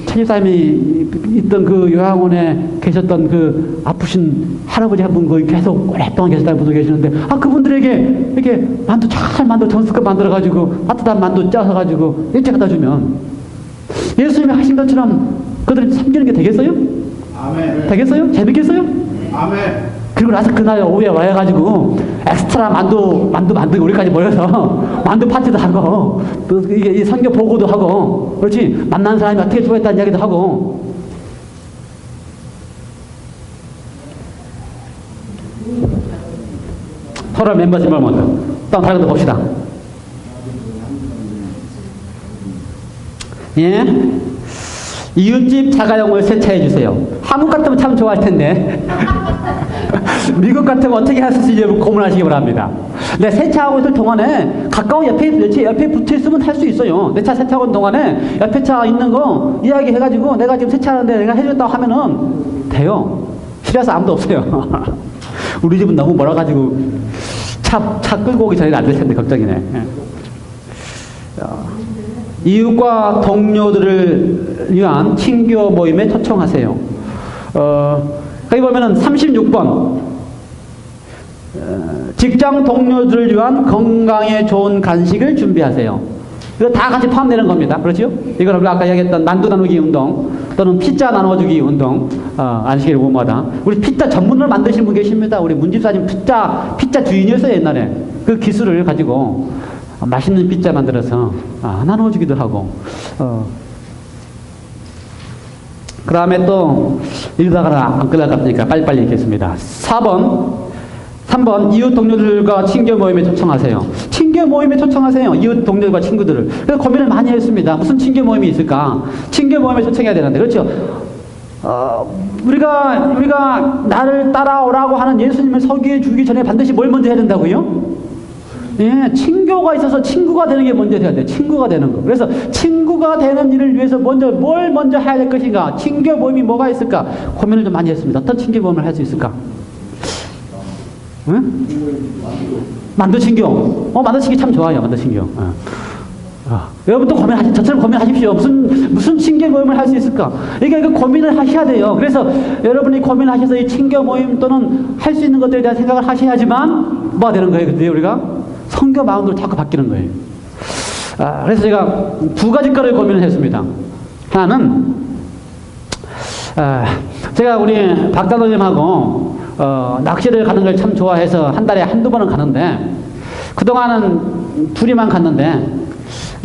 최집사님이 있던 그 요양원에 계셨던 그 아프신 할아버지 한 분 거기 계속 오랫동안 계셨다는 분도 계시는데 그분들에게 이렇게 만두 잘 전수껏 만들어가지고 따뜻한 만두 짜서 가지고 일찍 갖다 주면 예수님이 하신 것처럼 그들이 섬기는 게 되겠어요? 아멘. 되겠어요? 재밌겠어요? 아멘. 그리고 나서 그날 오후에 와가지고 엑스트라 만두 만들고 우리까지 모여서 만두 파티도 하고 또 이게 이 선교 보고도 하고 그렇지 만난 사람이 어떻게 좋아했다는 이야기도 하고 서로 멤버십 먼저 또 다른 것도 봅시다. 예? 이웃집 자가용을 세차해 주세요. 한국 같으면 참 좋아할 텐데 미국 같으면 어떻게 할 수 있을지 고민하시기 바랍니다. 내 세차하고 있을 동안에 가까운 옆에 붙어 있으면 할 수 있어요. 내 차 세차하고 있는 동안에 옆에 차 있는 거 이야기해가지고 내가 지금 세차하는데 내가 해줬다고 하면은 돼요. 실에서 아무도 없어요. 우리 집은 너무 멀어가지고 차 끌고 오기 전에는 안 될 텐데 걱정이네. 이웃과 동료들을 위한 친교 모임에 초청하세요. 거기 보면은 36번 직장 동료들을 위한 건강에 좋은 간식을 준비하세요. 이거 다 같이 포함되는 겁니다. 그렇죠? 이거는 우리가 아까 이야기했던 만두 나누기 운동 또는 피자 나눠주기 운동 안식일 오후마다 우리 피자 전문으로 만드신 분 계십니다. 우리 문집사님 피자 주인이었어요. 옛날에 그 기술을 가지고 맛있는 피자 만들어서 나눠주기도 하고 그 다음에 또 이러다가 안 끝날 것 같으니까 빨리빨리 읽겠습니다. 3번 이웃 동료들과 친교 모임에 초청하세요. 친교 모임에 초청하세요. 이웃 동료들과 친구들을. 그래서 고민을 많이 했습니다. 무슨 친교 모임이 있을까? 친교 모임에 초청해야 되는데 그렇죠? 우리가 나를 따라오라고 하는 예수님을 소개해 주기 전에 반드시 뭘 먼저 해야 된다고요? 예, 친교가 있어서 친구가 되는 게 먼저 돼야 돼. 친구가 되는 거. 그래서 친구가 되는 일을 위해서 뭘 먼저 해야 될 것인가? 친교 모임이 뭐가 있을까? 고민을 좀 많이 했습니다. 어떤 친교 모임을 할 수 있을까? 응? 만두 친교. 만두 친교 참 좋아요. 만두 친교. 여러분도 저처럼 고민하십시오. 무슨 친교 모임을 할 수 있을까? 이게 고민을 하셔야 돼요. 그래서 여러분이 고민하셔서 이 친교 모임 또는 할 수 있는 것들에 대한 생각을 하셔야지만 뭐가 되는 거예요? 근데 우리가 성교 마음으로 자꾸 바뀌는 거예요. 그래서 제가 두 가지 거를 고민을 했습니다. 하나는 제가 우리 박사님하고 낚시를 가는 걸 참 좋아해서 한 달에 한두 번은 가는데 그동안은 둘이만 갔는데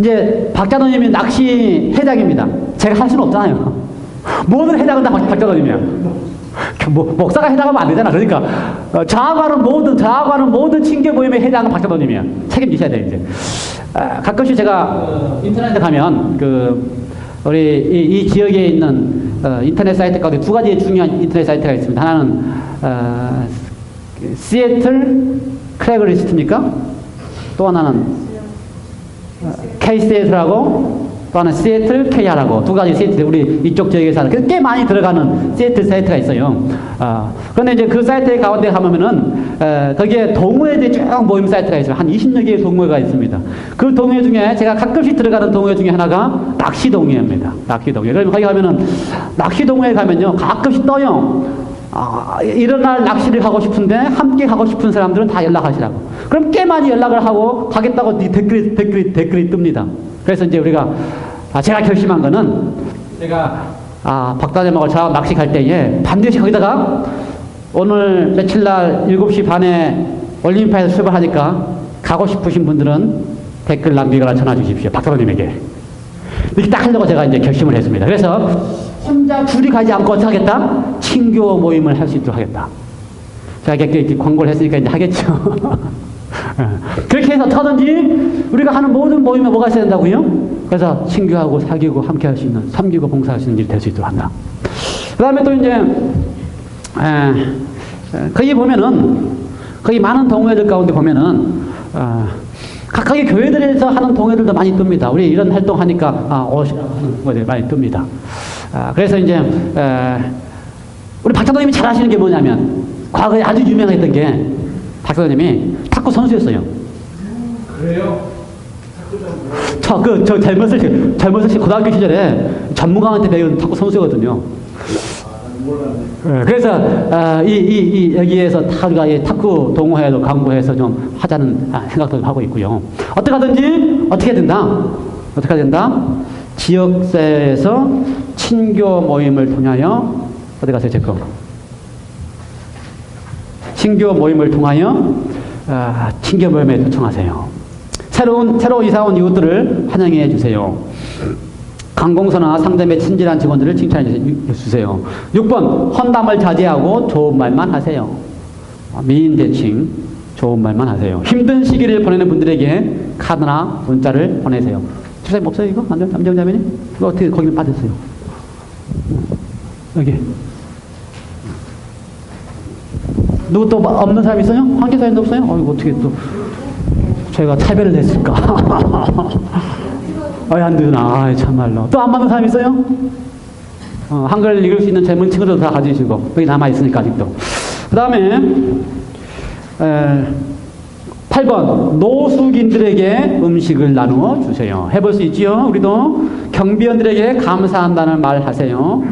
이제 박사님이 낚시 회장입니다. 제가 할 수는 없잖아요. 모든 회장은 다 박사님이야. 목사가 해당하면 안 되잖아. 그러니까 저하고는 모든 친교 모임의 회장은 박사님이야. 책임지셔야 돼 이제. 가끔씩 제가 인터넷에 가면 우리 이 지역에 있는 인터넷 사이트 가운데 두 가지 중요한 인터넷 사이트가 있습니다. 하나는 시애틀 크래그리스트입니까? 또 하나는 K-시애틀하고 또 하나는 시애틀 KR하고 두 가지 시애틀 우리 이쪽 지역에 사는 꽤 많이 들어가는 시애틀 사이트가 있어요. 그런데 이제 그 사이트 가운데 가면은 거기에 동호회들이 쭉 모임 사이트가 있어요. 한 20여 개의 동호회가 있습니다. 그 동호회 중에 제가 가끔씩 들어가는 동호회 중에 하나가 낚시 동호회입니다. 낚시 동호회. 그러면 거기 가면은 낚시 동호회 가면요 가끔씩 떠요. 이런 날 낚시를 하고 싶은데 함께 가고 싶은 사람들은 다 연락하시라고. 그럼 꽤 많이 연락을 하고 가겠다고 댓글이 뜹니다. 그래서 이제 우리가 제가 결심한 거는 제가 박사님하고 저 낚시 갈 때에 반드시 거기다가 오늘 며칠날 7시 반에 올림픽에서 출발하니까 가고 싶으신 분들은 댓글 남기거나 전화 주십시오. 박사님에게. 이렇게 딱 하려고 제가 이제 결심을 했습니다. 그래서 혼자 둘이 가지 않고 어떻게 하겠다? 친교 모임을 할 수 있도록 하겠다. 제가 이렇게 광고를 했으니까 이제 하겠죠. 그렇게 해서 어떻게든지 우리가 하는 모든 모임에 뭐가 있어야 된다고요? 그래서 친교하고 사귀고 함께 할 수 있는, 섬기고 봉사할 수 있는 일이 될 수 있도록 한다. 그 다음에 또 이제 거기 보면은 거기 많은 동호회들 가운데 보면은 각각의 교회들에서 하는 동호회들도 많이 뜹니다. 우리 이런 활동하니까 오시라고 하는 동호회들 많이 뜹니다. 그래서 이제 우리 박사님이 잘 아시는 게 뭐냐면, 과거에 아주 유명했던 게, 박사님이 탁구 선수였어요. 그래요? 젊었을 때 고등학교 시절에 전문가한테 배운 탁구 선수거든요. 그래서 여기에서 우리가 탁구 동호회도 강구해서 좀 하자는 생각도 하고 있고요. 어떻게 된다? 지역사회에서 친교 모임을 통하여 어디 가세요, 제 거? 친교 모임을 통하여 친교 모임에 초청하세요. 새로 이사온 이웃들을 환영해 주세요. 관공서나 상점의 친절한 직원들을 칭찬해 주세요. 6번, 험담을 자제하고 좋은 말만 하세요. 미인 대칭, 좋은 말만 하세요. 힘든 시기를 보내는 분들에게 카드나 문자를 보내세요. 주사님 없어요, 이거? 남정자매님? 이거 어떻게 거기 받았어요? 여기. 누구 또 없는 사람 있어요? 관계사님도 없어요? 이거 어떻게 또 저희가 차별을 했을까? 안 되나. 참말로. 또 안 받는 사람 있어요? 한글 읽을 수 있는 젊은 친구들 다 가지시고, 여기 남아있으니까 아직도. 그 다음에, 8번, 노숙인들에게 음식을 나누어 주세요. 해볼 수 있지요? 우리도 경비원들에게 감사한다는 말 하세요.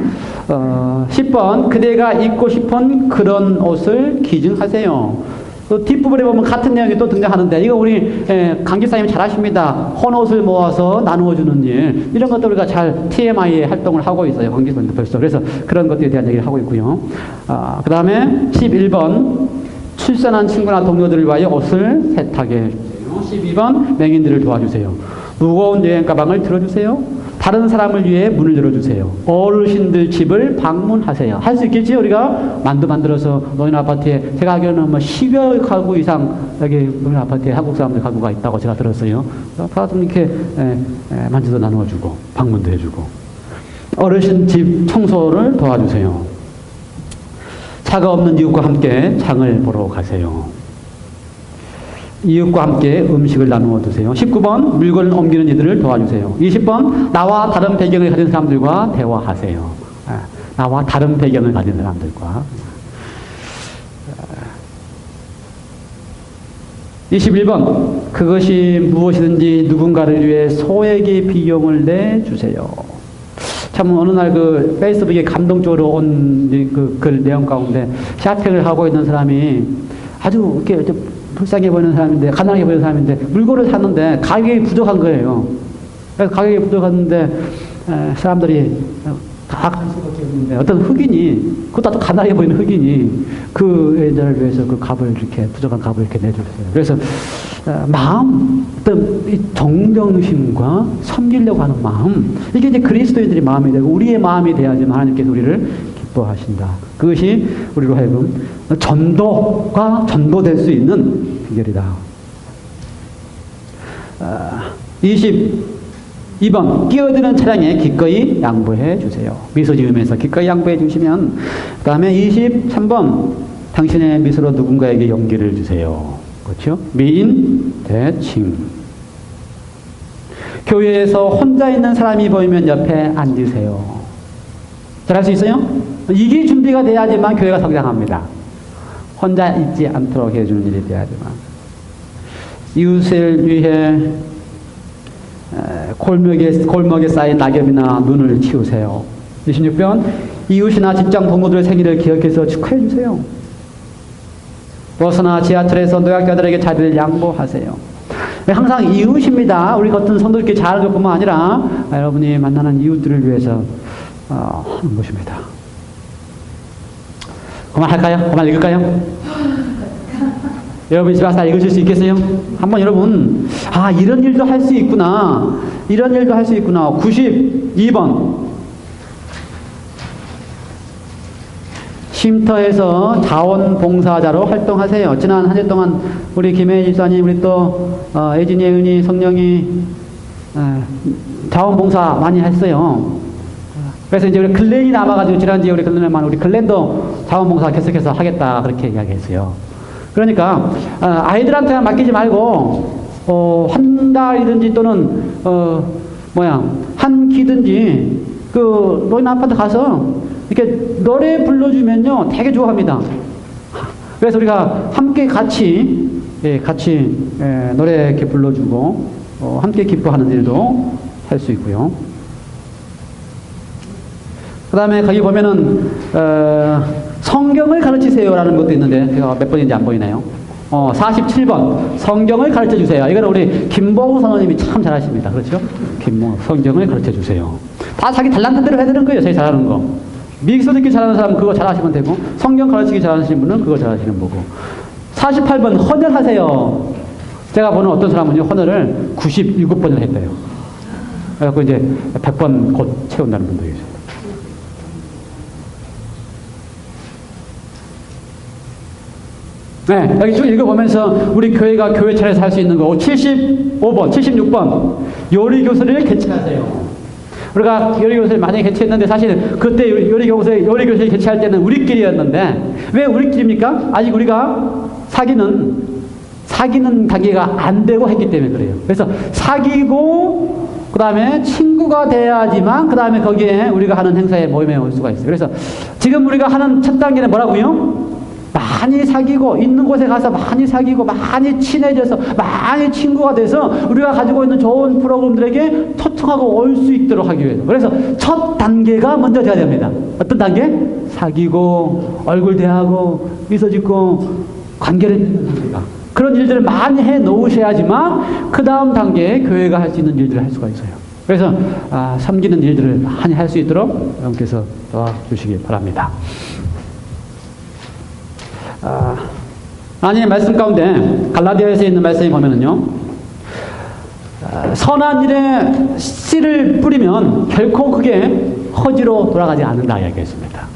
10번, 그대가 입고 싶은 그런 옷을 기증하세요. 또 뒷부분에 보면 같은 내용이 또 등장하는데, 이거 우리 강기사님 잘 아십니다. 헌옷을 모아서 나누어 주는 일, 이런 것들 우리가 잘 TMI 활동을 하고 있어요. 강기사님도 벌써. 그래서 그런 것들에 대한 얘기를 하고 있고요. 그 다음에 11번, 출산한 친구나 동료들을 위하여 옷을 세탁해 주세요. 12번, 맹인들을 도와주세요. 무거운 여행 가방을 들어주세요. 다른 사람을 위해 문을 열어주세요. 어르신들 집을 방문하세요. 할 수 있겠지? 우리가 만두 만들어서 노인 아파트에, 제가 알기로는 10여 가구 이상 여기 노인 아파트에 한국 사람들 가구가 있다고 제가 들었어요. 다 좀 이렇게 만두도 나누어주고 방문도 해주고, 어르신 집 청소를 도와주세요. 차가 없는 이웃과 함께 장을 보러 가세요. 이웃과 함께 음식을 나누어 주세요. 19번, 물건을 옮기는 이들을 도와주세요. 20번, 나와 다른 배경을 가진 사람들과 대화하세요. 나와 다른 배경을 가진 사람들과. 21번, 그것이 무엇이든지 누군가를 위해 소액의 비용을 내주세요. 참 어느 날 그 페이스북에 감동적으로 온 그 글 내용 가운데, 쇼핑을 하고 있는 사람이 아주 이렇게 불쌍해 보이는 사람인데, 가난하게 보이는 사람인데, 물건을 샀는데 가격이 부족한 거예요. 그래서 가격이 부족했는데 사람들이 다 관심을 없는데, 어떤 흑인이, 그것도 아주 가난하게 보이는 흑인이 그 여자를 위해서 그 값을 이렇게, 부족한 값을 이렇게 내줬어요. 그래서 어떤 이 정정심과 섬기려고 하는 마음, 이게 이제 그리스도인들의 마음이 되고 우리의 마음이 돼야지만 하나님께서 우리를 기뻐하신다. 그것이 우리로 하여금 전도될 수 있는 비결이다. 22번, 끼어드는 차량에 기꺼이 양보해 주세요. 미소 지으면서 기꺼이 양보해 주시면. 그 다음에 23번, 당신의 미소로 누군가에게 용기를 주세요. 그렇죠? 미인 대칭. 교회에서 혼자 있는 사람이 보이면 옆에 앉으세요. 잘 할 수 있어요? 이게 준비가 돼야지만 교회가 성장합니다. 혼자 있지 않도록 해주는 일이 돼야지만. 이웃을 위해 골목에 쌓인 낙엽이나 눈을 치우세요. 26번, 이웃이나 직장 동료들의 생일을 기억해서 축하해 주세요. 버스나 지하철에서 노약자들에게 자리를 양보하세요. 항상 이웃입니다. 우리 같은 성도들께 잘하는 것뿐만 아니라 여러분이 만나는 이웃들을 위해서 하는 것입니다. 그만할까요? 그만 읽을까요? 여러분 집에 와서 읽으실 수 있겠어요? 한번 여러분, 이런 일도 할 수 있구나. 이런 일도 할 수 있구나. 92번. 쉼터에서 자원봉사자로 활동하세요. 지난 한 주 동안 우리 김혜희 집사님, 우리 또 애진이, 혜은이, 성령이 자원봉사 많이 했어요. 그래서 이제 우리 글렌이 남아가지고 지난주에 우리 글렌도 자원봉사 계속해서 하겠다 그렇게 이야기했어요. 그러니까 아이들한테만 맡기지 말고 한 달이든지 또는 한 끼든지 그 노인 아파트 가서 이렇게 노래 불러주면요, 되게 좋아합니다. 그래서 우리가 함께 같이 노래 이렇게 불러주고, 함께 기뻐하는 일도 할 수 있고요. 그 다음에 거기 보면은, 성경을 가르치세요라는 것도 있는데, 제가 몇 번인지 안 보이나요? 47번. 성경을 가르쳐 주세요. 이거는 우리 김보우 선생님이 참 잘하십니다. 그렇죠? 성경을 가르쳐 주세요. 다 자기 달란트대로 해야 되는 거예요. 자기 잘하는 거. 미익서 듣기 잘하는 사람은 그거 잘하시면 되고, 성경 가르치기 잘하시는 분은 그거 잘하시는 거고. 48번, 헌혈하세요. 제가 보는 어떤 사람은요, 헌혈을 97번을 했대요. 그래갖고 이제 100번 곧 채운다는 분도 계세요. 네, 여기 쭉 읽어보면서 우리 교회가 교회 차례에서 할 수 있는 거 75번, 76번 요리교실을 개최하세요. 우리가 요리교실 많이 개최했는데 사실 그때 요리교실 개최할 때는 우리끼리였는데 왜 우리끼리입니까? 아직 우리가 사귀는 관계가 안 되고 했기 때문에 그래요. 그래서 사귀고 그 다음에 친구가 돼야지만 그 다음에 거기에 우리가 하는 행사에 모임에 올 수가 있어요. 그래서 지금 우리가 하는 첫 단계는 뭐라고요? 많이 사귀고 있는 곳에 가서 많이 사귀고 많이 친해져서 많이 친구가 돼서 우리가 가지고 있는 좋은 프로그램들에게 초청하고 올 수 있도록 하기 위해서. 그래서 첫 단계가 먼저 돼야 됩니다. 어떤 단계? 사귀고 얼굴 대하고 미소 짓고 관계를 맺는 단계가. 그런 일들을 많이 해 놓으셔야지만 그 다음 단계에 교회가 할 수 있는 일들을 할 수가 있어요. 그래서 섬기는 일들을 많이 할 수 있도록 여러분께서 도와주시기 바랍니다. 하나님의 말씀 가운데 갈라디아에서 있는 말씀에 보면은요, 선한 일에 씨를 뿌리면 결코 그게 허지로 돌아가지 않는다 이야기했습니다.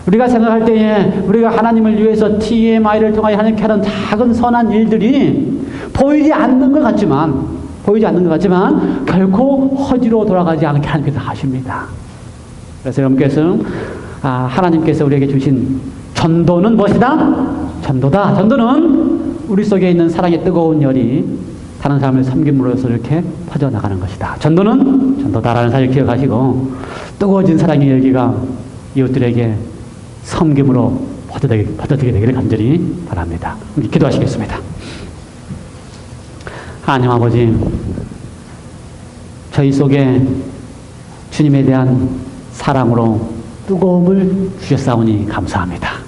우리가 생각할 때에 우리가 하나님을 위해서 TMI를 통하여 하나님께 하는 작은 선한 일들이 보이지 않는 것 같지만 결코 허지로 돌아가지 않게 하나님께서 하십니다. 그래서 여러분께서 하나님께서 우리에게 주신 전도는 무엇이다? 전도다. 전도는 우리 속에 있는 사랑의 뜨거운 열이 다른 사람을 섬김으로써 이렇게 퍼져나가는 것이다. 전도는 전도다라는 사실을 기억하시고 뜨거워진 사랑의 열기가 이웃들에게 섬김으로 퍼져들게 되기를 간절히 바랍니다. 기도하시겠습니다. 하나님 아버지, 저희 속에 주님에 대한 사랑으로 뜨거움을 주셨사오니 감사합니다.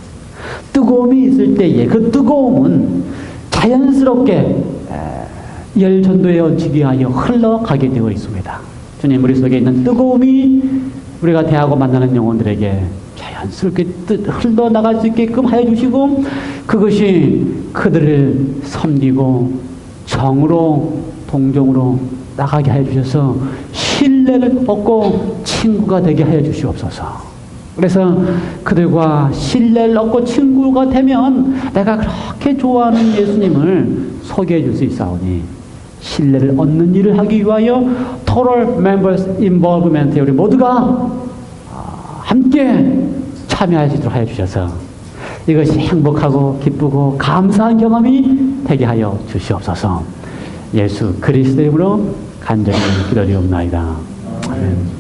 뜨거움이 있을 때에 그 뜨거움은 자연스럽게 열 전도에 얹히기 위하여 흘러가게 되어 있습니다. 주님, 우리 속에 있는 뜨거움이 우리가 대하고 만나는 영혼들에게 자연스럽게 흘러나갈 수 있게끔 하여 주시고 그것이 그들을 섬기고 정으로 동정으로 나가게 하여 주셔서 신뢰를 얻고 친구가 되게 하여 주시옵소서. 그래서 그들과 신뢰를 얻고 친구가 되면 내가 그렇게 좋아하는 예수님을 소개해 줄 수 있사오니 신뢰를 얻는 일을 하기 위하여 Total Members Involvement에 우리 모두가 함께 참여할 수 있도록 하여 주셔서 이것이 행복하고 기쁘고 감사한 경험이 되게 하여 주시옵소서. 예수 그리스도의 이름으로 간절히 기도드리옵나이다. 아멘.